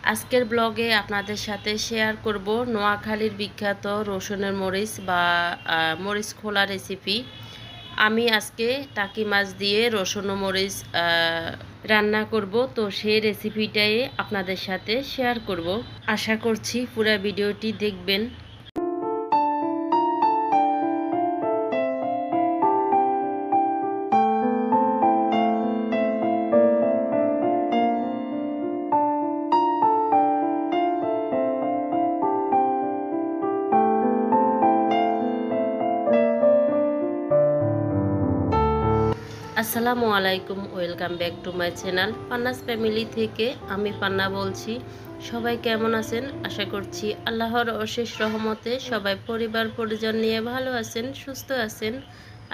আজকের ব্লগে আপনাদের সাথে শেয়ার করব নোয়াখালীর বিখ্যাত রসুনের মরিচ বা মরিচ খোলা রেসিপি। আমি আজকে টাকি মাছ দিয়ে রসুন ও মরিচ রান্না করব, তো সেই রেসিপিটাই আপনাদের সাথে শেয়ার করব। আশা করছি পুরো ভিডিওটি দেখবেন। আসসালামু আলাইকুম, welcome back to my channel Panna's family থেকে আমি পান্না বলছি। সবাই কেমন আছেন? আশা করছি আল্লাহর অশেষ রহমতে সবাই পরিবার পরিজন নিয়ে ভালো আছেন, সুস্থ আছেন।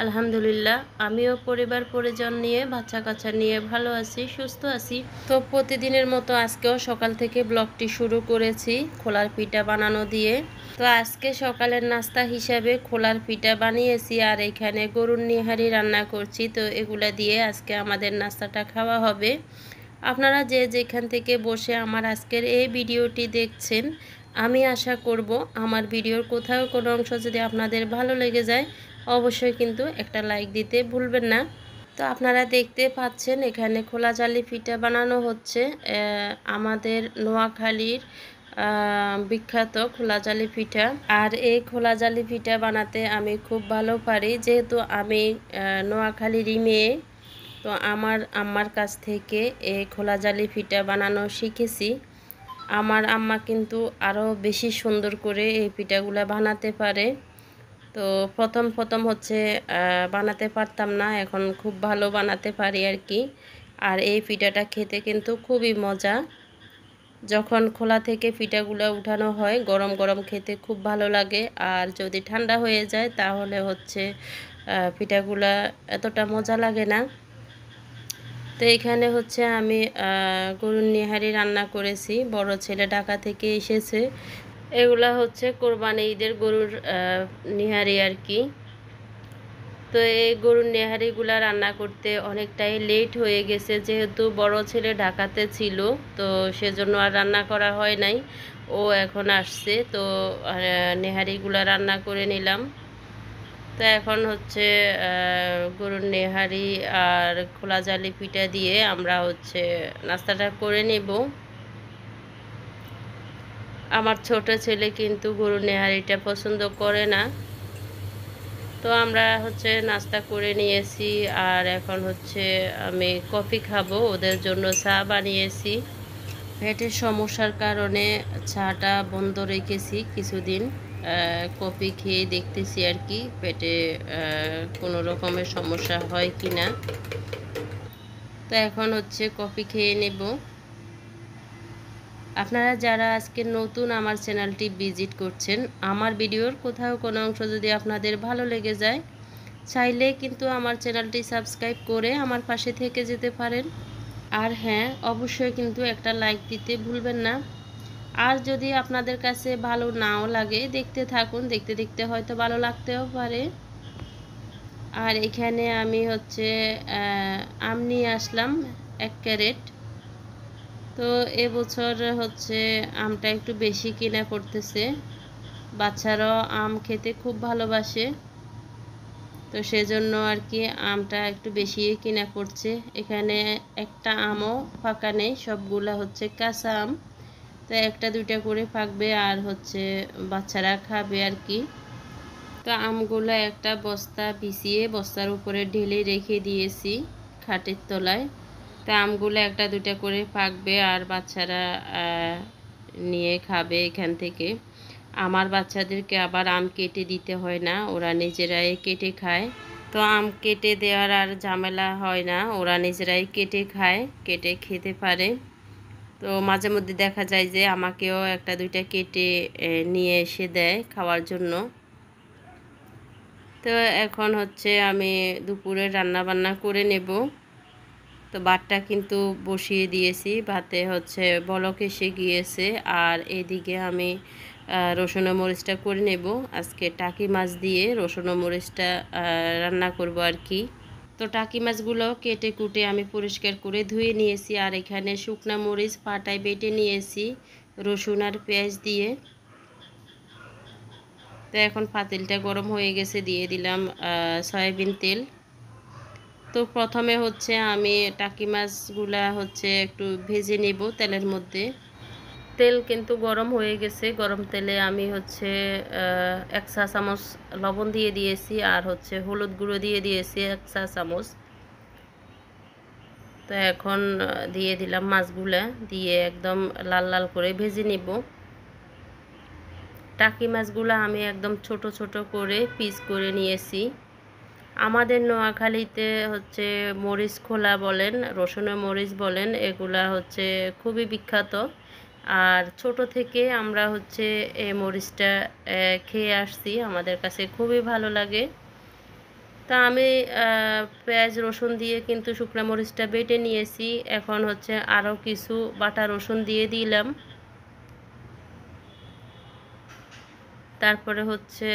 আলহামদুলিল্লাহ, আমিও পরিবার পরিজন নিয়ে বাচ্চা কাচ্চা নিয়ে ভালো আছি, সুস্থ আছি। তো প্রতিদিনের মতো আজকেও সকাল থেকে ব্লগটি শুরু করেছি খোলার পিঠা বানানো দিয়ে। তো আজকে সকালের নাস্তা হিসাবে খোলার পিঠা বানিয়েছি আর এখানে গরুর নিহারি রান্না করছি। তো এগুলা দিয়ে আজকে আমাদের নাস্তাটা খাওয়া হবে। আপনারা যে যেখান থেকে বসে আমার আজকের এই ভিডিওটি দেখছেন, আমি আশা করব আমার ভিডিওর কোথাও কোনো অংশ যদি আপনাদের ভালো লেগে যায় অবশ্যই কিন্তু একটা লাইক দিতে ভুলবেন না। তো আপনারা দেখতে পাচ্ছেন এখানে খোলা জালি পিঠা বানানো হচ্ছে। আমাদের নোয়াখালীর বিখ্যাত খোলা জালি পিঠা। আর এই খোলা জালি পিঠা বানাতে আমি খুব ভালো পারি, যেহেতু আমি নোয়াখালীরই মেয়ে। তো আমার আম্মার কাছ থেকে এই খোলা জালি পিঠা বানানো শিখেছি। আমার আম্মা কিন্তু আরও বেশি সুন্দর করে এই পিঠাগুলো বানাতে পারে। তো প্রথম হচ্ছে বানাতে পারতাম না, এখন খুব ভালো বানাতে পারি আর কি। আর এই পিঠাটা খেতে কিন্তু খুবই মজা। যখন খোলা থেকে পিঠাগুলো উঠানো হয় গরম গরম খেতে খুব ভালো লাগে, আর যদি ঠান্ডা হয়ে যায় তাহলে হচ্ছে পিঠাগুলা এতটা মজা লাগে না। তো এখানে হচ্ছে আমি গরুর নিহারি রান্না করেছি। বড় ছেলে ঢাকা থেকে এসেছে। এগুলা হচ্ছে কোরবানি ঈদের গরুর নিহারি আর কি। তো এই গরুর নেহারিগুলা রান্না করতে অনেকটাই লেট হয়ে গেছে, যেহেতু বড় ছেলে ঢাকাতে ছিল। তো সেজন্য আর রান্না করা হয় নাই। ও এখন আসছে, তো নেহারিগুলা রান্না করে নিলাম। তো এখন হচ্ছে গরুর নেহারি আর খোলা জালি পিঠা দিয়ে আমরা হচ্ছে নাস্তাটা করে নেব। আমার ছোট ছেলে কিন্তু গরুর নেহারিটা পছন্দ করে না। তো আমরা হচ্ছে নাস্তা করে নিয়েছি, আর এখন হচ্ছে আমি কফি খাবো, ওদের জন্য চা বানিয়েছি। পেটের সমস্যার কারণে চাটা বন্ধ রেখেছি কিছুদিন। কফি খেয়ে দেখতেছি আর কি পেটে কোনো রকমের সমস্যা হয় কি না। তো এখন হচ্ছে কফি খেয়ে নেব। আপনারা যারা আজকে নতুন আমার চ্যানেলটি ভিজিট করছেন, আমার ভিডিওর কোথাও কোনো অংশ যদি আপনাদের ভালো লেগে যায় চাইলে কিন্তু আমার চ্যানেলটি সাবস্ক্রাইব করে আমার পাশে থেকে যেতে পারেন। আর হ্যাঁ, অবশ্যই কিন্তু একটা লাইক দিতে ভুলবেন না। আর যদি আপনাদের কাছে ভালো নাও লাগে দেখতে থাকুন, দেখতে দেখতে হয়তো ভালো লাগতেও পারে। আর এখানে আমি হচ্ছে আম নিয়ে আসলাম 1 ক্যারেট। তো এবছর হচ্ছে আমটা একটু বেশি কিনা পড়তেছে। বাচ্চারাও আম খেতে খুব ভালোবাসে, তো সেজন্য আর কি আমটা একটু বেশি কিনা পড়ছে। এখানে একটা আমও ফাঁকা নেই, সবগুলা হচ্ছে কাঁচা আম। তো একটা দুইটা করে পাকবে আর হচ্ছে বাচ্চারা খাবে আর কি। তো আমগুলো একটা বস্তা বিছিয়ে বস্তার উপরে ঢেলে রেখে দিয়েছি খাটের তলায়। তো আমগুলো একটা দুইটা করে পাকবে আর বাচ্চারা নিয়ে খাবে এখান থেকে। আমার বাচ্চাদেরকে আবার আম কেটে দিতে হয় না, ওরা নিজেরাই কেটে খায়। তো আম কেটে দেওয়ার আর ঝামেলা হয় না, ওরা নিজেরাই কেটে খায়, কেটে খেতে পারে। তো মাঝে মধ্যে দেখা যায় যে আমাকেও একটা দুইটা কেটে নিয়ে এসে দেয় খাওয়ার জন্য। তো এখন হচ্ছে আমি দুপুরে রান্না বান্না করে নেব। তো ভাতটা কিন্তু বসিয়ে দিয়েছি, ভাতে হচ্ছে বলক এসে গিয়েছে। আর এদিকে আমি রসুন ও মরিচটা করে নেব। আজকে টাকি মাছ দিয়ে রসুন ও মরিচটা রান্না করব আর কি। তো টাকি মাছগুলো কেটে কুটে আমি পরিষ্কার করে ধুয়ে নিয়েছি। আর এখানে শুকনা মরিচ পাটায় বেটে নিয়েছি রসুন আর পেঁয়াজ দিয়ে। তো এখন পাতিলটা গরম হয়ে গেছে, দিয়ে দিলাম সয়াবিন তেল। তো প্রথমে হচ্ছে আমি টাকি মাছগুলা হচ্ছে একটু ভেজে নেব তেলের মধ্যে। তেল কিন্তু গরম হয়ে গেছে। গরম তেলে আমি হচ্ছে 1 চা চামচ লবণ দিয়ে দিয়েছি, আর হচ্ছে হলুদ গুঁড়ো দিয়ে দিয়েছি 1 চা চামচ। তো এখন দিয়ে দিলাম মাছগুলা, দিয়ে একদম লাল লাল করে ভেজে নিব। টাকি মাছগুলো আমি একদম ছোট ছোট করে পিস করে নিয়েছি। আমাদের নোয়াখালীতে হচ্ছে মরিচ খোলা বলেন, রসুনের মরিচ বলেন, এগুলা হচ্ছে খুবই বিখ্যাত। আর ছোট থেকে আমরা হচ্ছে এই মরিচটা খেয়ে আসছি, আমাদের কাছে খুবই ভালো লাগে। তা আমি পেঁয়াজ রসুন দিয়ে কিন্তু শুকনো মরিচটা বেটে নিয়েছি। এখন হচ্ছে আরও কিছু বাটা রসুন দিয়ে দিলাম। তারপরে হচ্ছে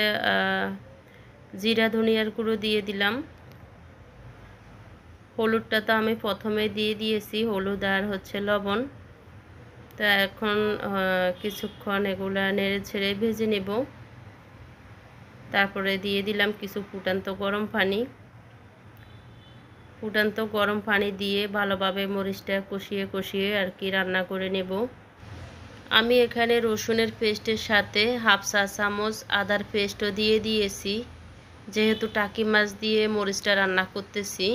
জিরা ধনিয়ার গুঁড়ো দিয়ে দিলাম। হলুদটা তো আমি প্রথমে দিয়ে দিয়েছি, হলুদ আর হচ্ছে লবণ। তা এখন কিছুক্ষণ এগুলা নেড়ে ছেড়ে ভেজে নেব। তারপরে দিয়ে দিলাম কিছু ফুটান্ত গরম পানি। ফুটান্ত গরম পানি দিয়ে ভালোভাবে মরিচটা কষিয়ে কষিয়ে আর কি রান্না করে নেব। আমি এখানে রসুনের পেস্টের সাথে 1/2 চা চামচ আদার পেস্টও দিয়ে দিয়েছি, যেহেতু টাকি মাছ দিয়ে মরিচটা রান্না করতেছি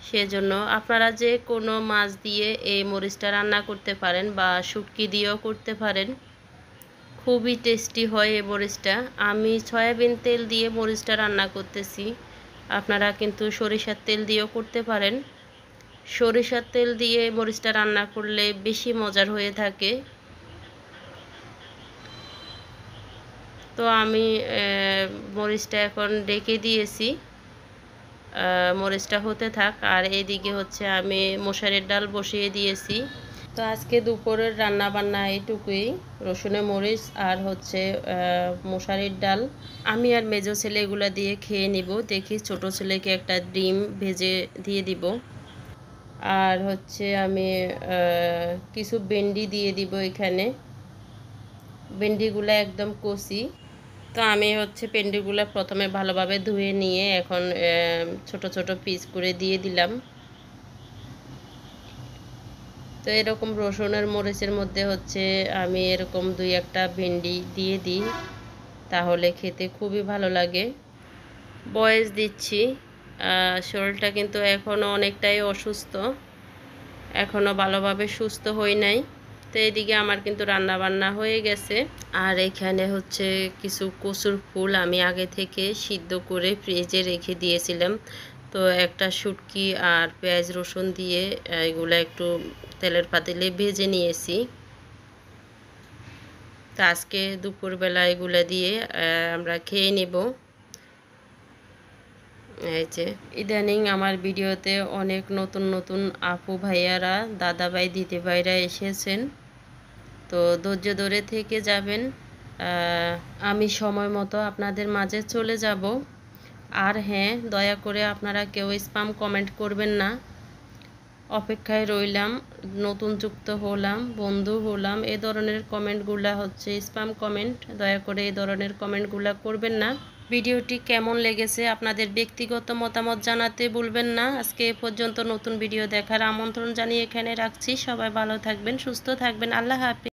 সেজন্য। আপনারা যে কোনো মাছ দিয়ে এই মরিচটা রান্না করতে পারেন বা শুটকি দিয়েও করতে পারেন, খুবই টেস্টি হয় এই মরিচটা। আমি সয়াবিন তেল দিয়ে মরিচটা রান্না করতেছি, আপনারা কিন্তু সরিষার তেল দিয়েও করতে পারেন। সরিষার তেল দিয়ে মরিচটা রান্না করলে বেশি মজার হয়ে থাকে। তো আমি মরিচটা এখন ডেকে দিয়েছি, মরিচটা হতে থাক। আর এইদিকে হচ্ছে আমি মশারির ডাল বসিয়ে দিয়েছি। তো আজকে দুপুরের রান্না বান্না এইটুকুই, রসুনের মরিচ আর হচ্ছে মশারির ডাল। আমি আর মেজো ছেলে এগুলো দিয়ে খেয়ে নিব। দেখি ছোট ছেলেকে একটা ডিম ভেজে দিয়ে দিব। আর হচ্ছে আমি কিছু ভেন্ডি দিয়ে দিব এখানে, ভেন্ডিগুলো একদম কষি। তো আমি হচ্ছে ভেন্ডিগুলো প্রথমে ভালোভাবে ধুয়ে নিয়ে এখন ছোট ছোট পিস করে দিয়ে দিলাম। তো এরকম রসুনের মরিচের মধ্যে হচ্ছে আমি এরকম 2-1টা ভেন্ডি দিয়ে দিই, তাহলে খেতে খুবই ভালো লাগে। বয়েস দিচ্ছি, শরীরটা কিন্তু এখনও অনেকটাই অসুস্থ, এখনও ভালোভাবে সুস্থ হই নাই। তো এদিকে আমার কিন্তু রান্না বান্না হয়ে গেছে। আর এখানে হচ্ছে কিছু কচুর ফুল আমি আগে থেকে সিদ্ধ করে ফ্রিজে রেখে দিয়েছিলাম। তো একটা শুটকি আর পেঁয়াজ রসুন দিয়ে এগুলো একটু তেলের পাতিলে ভেজে নিয়েছি। তো আজকে দুপুরবেলা এগুলো দিয়ে আমরা খেয়ে নেব। এই যে ইদানিং আমার ভিডিওতে অনেক নতুন নতুন আপু ভাইয়ারা, দাদা ভাই, দিদি ভাইরা এসেছেন। তো ধৈর্য ধরে থেকে যাবেন, আমি সময় মতো আপনাদের মাঝে চলে যাব। আর হ্যাঁ, দয়া করে আপনারা কেউ স্প্যাম কমেন্ট করবেন না। অপেক্ষায় রইলাম, নতুন যুক্ত হলাম, বন্ধু হলাম, এ ধরনের কমেন্টগুলা হচ্ছে স্প্যাম কমেন্ট। দয়া করে এই ধরনের কমেন্টগুলা করবেন না। ভিডিওটি কেমন লেগেছে আপনাদের ব্যক্তিগত মতামত জানাতে ভুলবেন না। আজকে এ পর্যন্ত, নতুন ভিডিও দেখার আমন্ত্রণ জানিয়ে এখানে রাখছি। সবাই ভালো থাকবেন, সুস্থ থাকবেন। আল্লাহ হাফেজ।